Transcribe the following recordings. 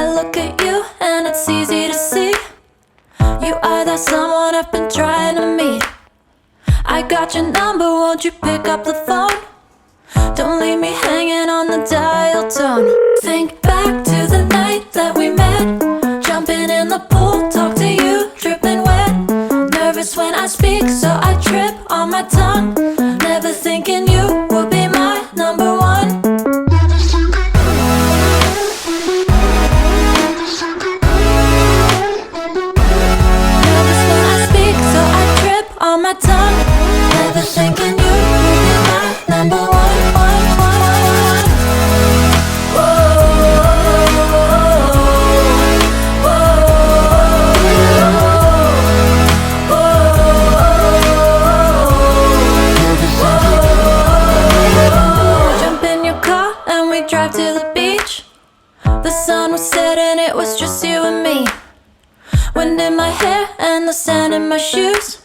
I look at you and it's easy to see you are that someone I've been trying to meet. I got your number, won't you pick up the phone? Don't leave me hanging on the dial tone. Think back to the night that we met, jumping in the pool, talk to you, dripping wet. Nervous when I speak, so I trip on my tongue. Never thinking you would be my number one. Nervous when I speak, so I trip on my tongue. Never thinking you would be my number one. Drive to the beach. The sun was setting, it was just you and me. Wind in my hair and the sand in my shoes.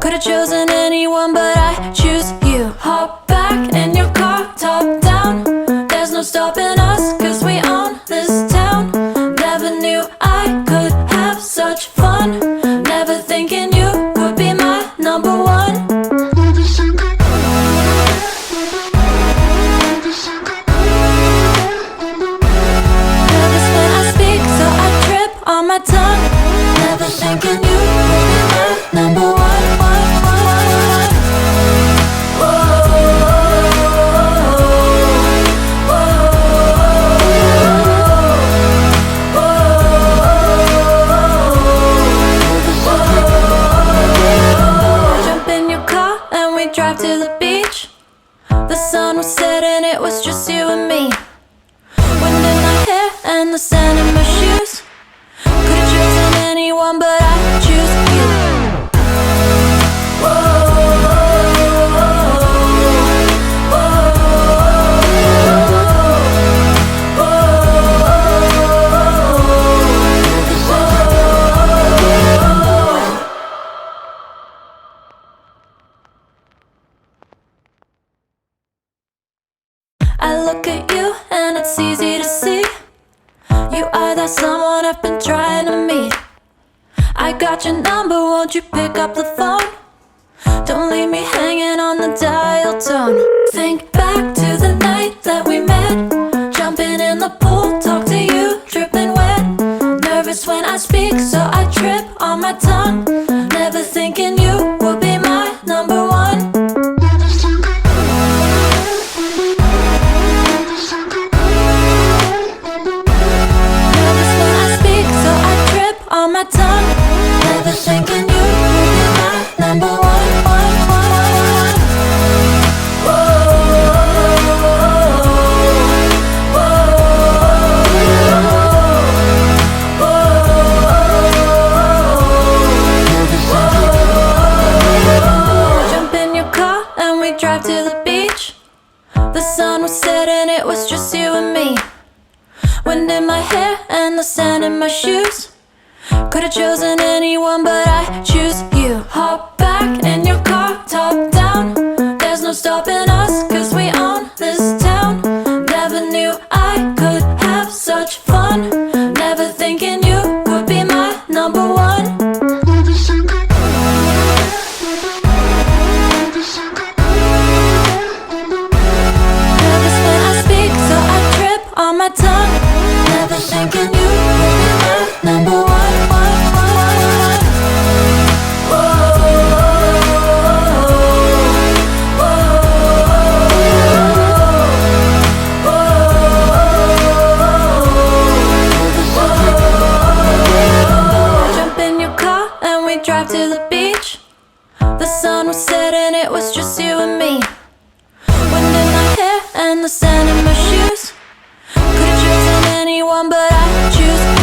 Could've chosen anyone, but I choose you. Hop back in your car, top down. There's no stopping us, cause we own this town. Never knew I could have such fun. Never thinking you would be my number one. On my tongue, never thinking you would be my number one. Jump in your car and we drive to the beach. The sun was setting, it was just you and me. Wind in my hair and the sand in my shoes. Could've chosen anyone, but I choose you. I look at you and it's easy to see you are that someone I've been trying to meet. I got your number, won't you pick up the phone? Don't leave me hanging on the dial tone. Think back to the night that we met, jumping in the pool, talk to you, dripping wet. Nervous when I speak, so I trip on my tongue. Never thinking you would be my number one. On my tongue, never thinking you would be my number one. Jump in your car and we drive to the beach. The sun was setting, it was just you and me. Wind in my hair and the sand in my shoes. Could've chosen anyone, but I choose you. Hop back in your car, top down. There's no stopping us, cause we own this town. Never knew I could have such fun. Never thinking you would be my number one. Nervous when I speak, so I trip on my tongue. Never thinking you would be my number one. Drive to the beach. The sun was setting, it was just you and me. Wind in my hair and the sand in my shoes. Could've chosen anyone, but I choose